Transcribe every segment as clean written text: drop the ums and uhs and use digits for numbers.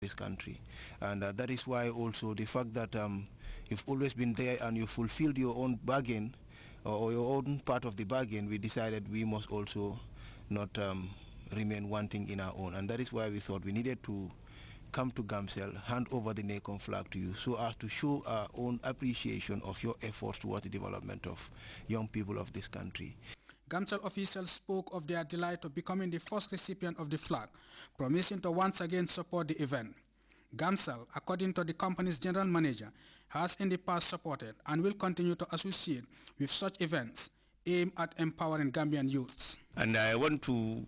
this country. And that is why also the fact that you've always been there and you fulfilled your own bargain or your own part of the bargain, we decided we must also not remain wanting in our own. And that is why we thought we needed to come to Gamcel, hand over the NACOM flag to you so as to show our own appreciation of your efforts towards the development of young people of this country. Gamcel officials spoke of their delight of becoming the first recipient of the flag, promising to once again support the event. Gamcel, according to the company's general manager, has in the past supported and will continue to associate with such events aimed at empowering Gambian youths. And I want to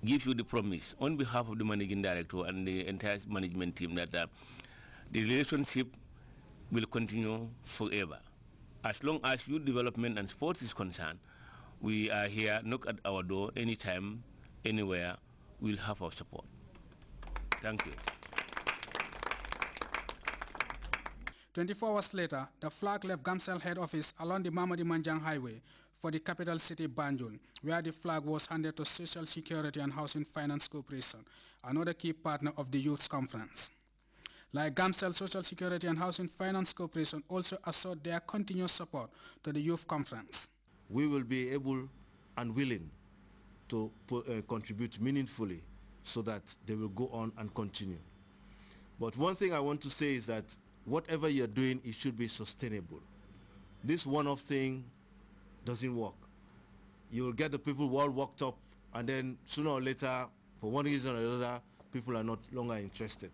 give you the promise on behalf of the managing director and the entire management team that the relationship will continue forever. As long as youth development and sports is concerned, we are here, knock at our door anytime, anywhere, we'll have our support. Thank you. 24 hours later, the flag left Gamcel head office along the Mamadi Manjang Highway for the capital city Banjul, where the flag was handed to Social Security and Housing Finance Corporation, another key partner of the Youth Conference. Like Gamcel, Social Security and Housing Finance Corporation also assert their continuous support to the Youth Conference. We will be able and willing to contribute meaningfully so that they will go on and continue. But one thing I want to say is that whatever you're doing, it should be sustainable. This one-off thing doesn't work. You'll get the people all worked up, and then sooner or later, for one reason or another, people are not longer interested.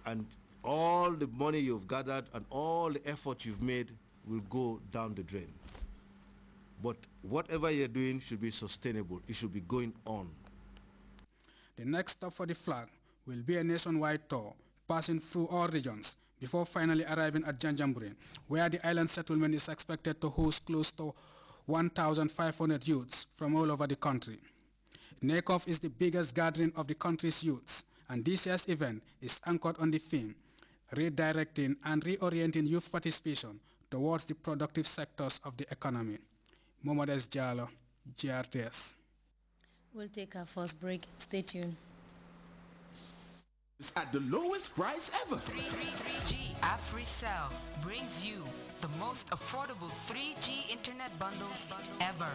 And all the money you've gathered and all the effort you've made will go down the drain. But whatever you're doing should be sustainable. It should be going on. The next stop for the flag will be a nationwide tour, passing through all regions, before finally arriving at Janjanbureh, where the island settlement is expected to host close to 1,500 youths from all over the country. NACOF is the biggest gathering of the country's youths, and this year's event is anchored on the theme, redirecting and reorienting youth participation towards the productive sectors of the economy. Momodes Jalo, Grts. We'll take our first break. Stay tuned. At the lowest price ever. 3G AfriCell brings you the most affordable 3G internet bundles ever.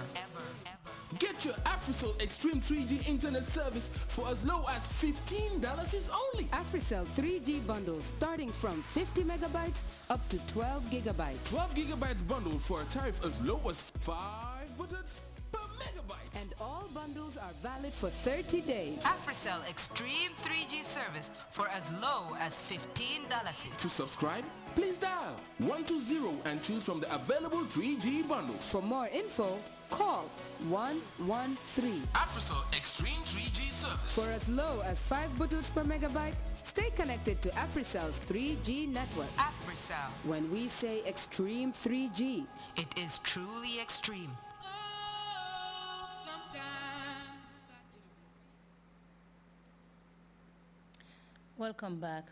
Get your AfriCell Extreme 3G internet service for as low as $15 is only. AfriCell 3G bundles starting from 50 megabytes up to 12 gigabytes. 12 gigabytes bundle for a tariff as low as 5 buttons per megabyte. And all bundles are valid for 30 days. AfriCell Extreme 3G service for as low as $15. To subscribe, please dial 120 and choose from the available 3G bundles. For more info, call 113. AfriCell Extreme 3G service. For as low as 5 buttons per megabyte, stay connected to AfriCell's 3G network. AfriCell. When we say Extreme 3G, it is truly extreme. Welcome back.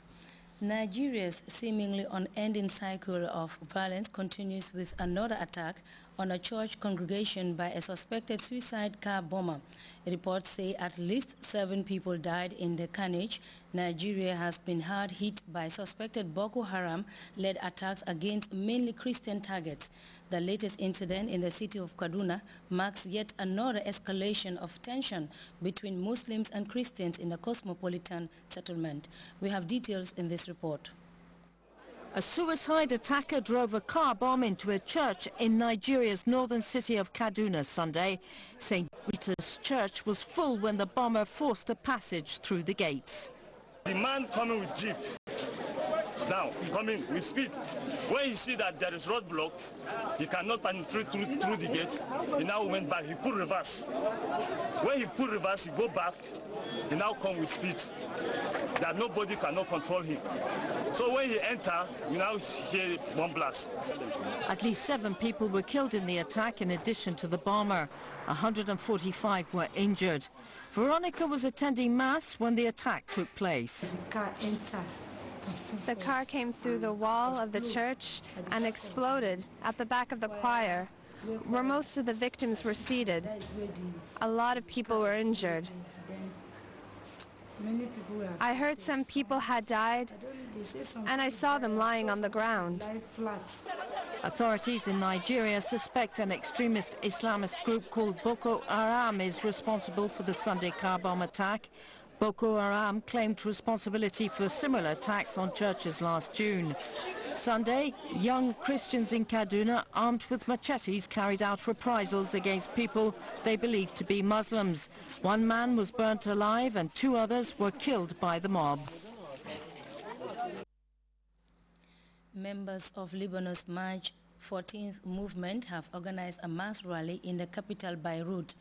Nigeria's seemingly unending cycle of violence continues with another attack on a church congregation by a suspected suicide car bomber. Reports say at least 7 people died in the carnage. Nigeria has been hard hit by suspected Boko Haram-led attacks against mainly Christian targets. The latest incident in the city of Kaduna marks yet another escalation of tension between Muslims and Christians in the cosmopolitan settlement. We have details in this report. A suicide attacker drove a car bomb into a church in Nigeria's northern city of Kaduna Sunday. St. Peter's Church was full when the bomber forced a passage through the gates. The man coming with jeep, now coming with speed. When he see that there is roadblock, he cannot penetrate through the gate. He now went back, he put reverse. When he put reverse, he go back, he now come with speed. That nobody cannot control him. So when he enter, you now hear bomb blast. At least 7 people were killed in the attack in addition to the bomber. 145 were injured. Veronica was attending mass when the attack took place. The car came through the wall of the church and exploded at the back of the choir, where most of the victims were seated. A lot of people were injured. I heard some people had died, and I saw them lying on the ground. Authorities in Nigeria suspect an extremist Islamist group called Boko Haram is responsible for the Sunday car bomb attack. Boko Haram claimed responsibility for similar attacks on churches last June. Sunday, young Christians in Kaduna, armed with machetes, carried out reprisals against people they believed to be Muslims. One man was burnt alive and 2 others were killed by the mob. Members of Lebanon's March 14th movement have organized a mass rally in the capital Beirut.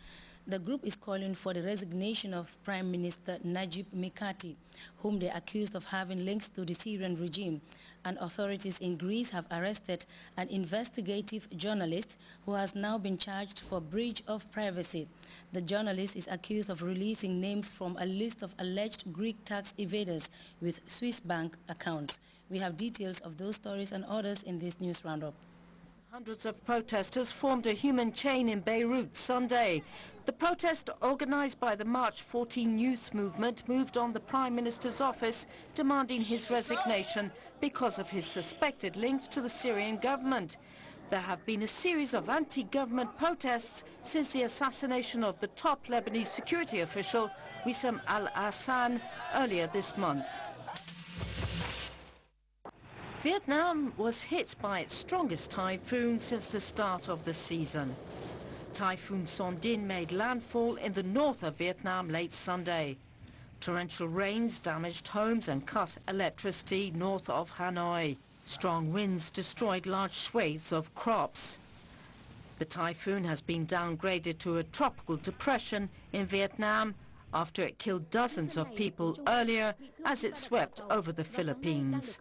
The group is calling for the resignation of Prime Minister Najib Mikati, whom they accused of having links to the Syrian regime. And authorities in Greece have arrested an investigative journalist who has now been charged for breach of privacy. The journalist is accused of releasing names from a list of alleged Greek tax evaders with Swiss bank accounts. We have details of those stories and others in this news roundup. Hundreds of protesters formed a human chain in Beirut Sunday. The protest, organized by the March 14 youth movement, moved on the Prime Minister's office, demanding his resignation because of his suspected links to the Syrian government. There have been a series of anti-government protests since the assassination of the top Lebanese security official, Wissam al-Hassan, earlier this month. Vietnam was hit by its strongest typhoon since the start of the season. Typhoon Son Din made landfall in the north of Vietnam late Sunday. Torrential rains damaged homes and cut electricity north of Hanoi. Strong winds destroyed large swathes of crops. The typhoon has been downgraded to a tropical depression in Vietnam after it killed dozens of people earlier as it swept over the Philippines.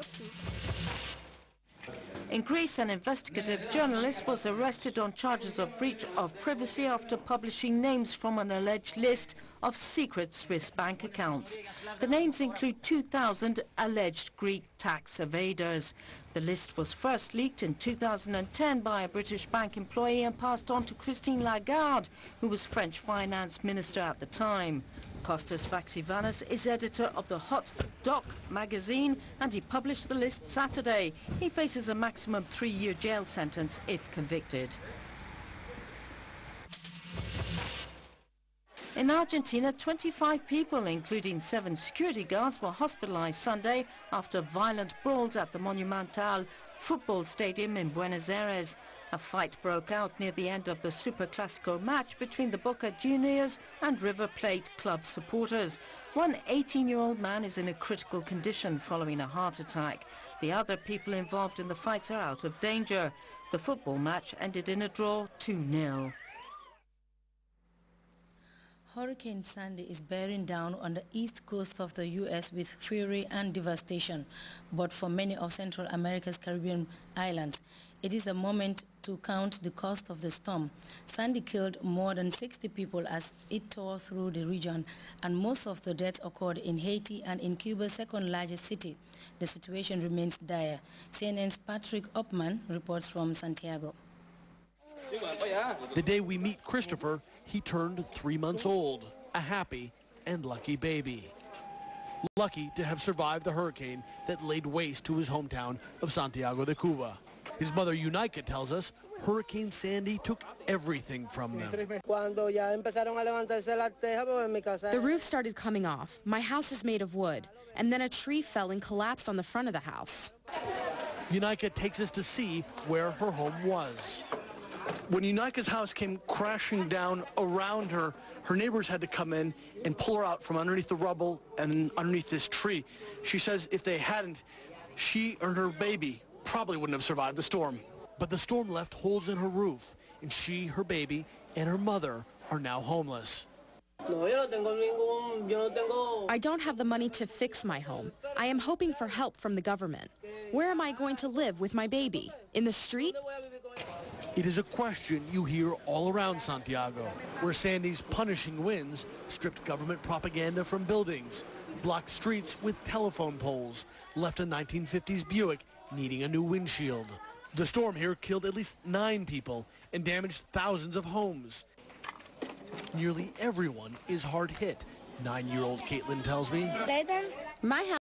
In Greece, an investigative journalist was arrested on charges of breach of privacy after publishing names from an alleged list of secret Swiss bank accounts. The names include 2,000 alleged Greek tax evaders. The list was first leaked in 2010 by a British bank employee and passed on to Christine Lagarde, who was French finance minister at the time. Kostas Vaxivanis is editor of the Hot Doc magazine, and he published the list Saturday. He faces a maximum 3-year jail sentence if convicted. In Argentina, 25 people, including 7 security guards, were hospitalized Sunday after violent brawls at the Monumental football stadium in Buenos Aires. A fight broke out near the end of the Super Clásico match between the Boca Juniors and River Plate club supporters. One 18-year-old man is in a critical condition following a heart attack. The other people involved in the fights are out of danger. The football match ended in a draw 2-0. Hurricane Sandy is bearing down on the east coast of the U.S. with fury and devastation. But for many of Central America's Caribbean islands, it is a moment to count the cost of the storm. Sandy killed more than 60 people as it tore through the region, and most of the deaths occurred in Haiti and in Cuba's second largest city. The situation remains dire. CNN's Patrick Upman reports from Santiago. The day we meet Christopher, he turned 3 months old, a happy and lucky baby. Lucky to have survived the hurricane that laid waste to his hometown of Santiago de Cuba. His mother, Yunaika, tells us Hurricane Sandy took everything from them. The roof started coming off. My house is made of wood, and then a tree fell and collapsed on the front of the house. Yunaika takes us to see where her home was. When Yunaika's house came crashing down around her, her neighbors had to come in and pull her out from underneath the rubble and underneath this tree. She says if they hadn't, she and her baby probably wouldn't have survived the storm. But the storm left holes in her roof, and she, her baby, and her mother are now homeless. I don't have the money to fix my home. I am hoping for help from the government. Where am I going to live with my baby? In the street? It is a question you hear all around Santiago, where Sandy's punishing winds stripped government propaganda from buildings, blocked streets with telephone poles, left a 1950s Buick needing a new windshield. The storm here killed at least 9 people and damaged thousands of homes. Nearly everyone is hard hit. 9-year-old Caitlin tells me. My house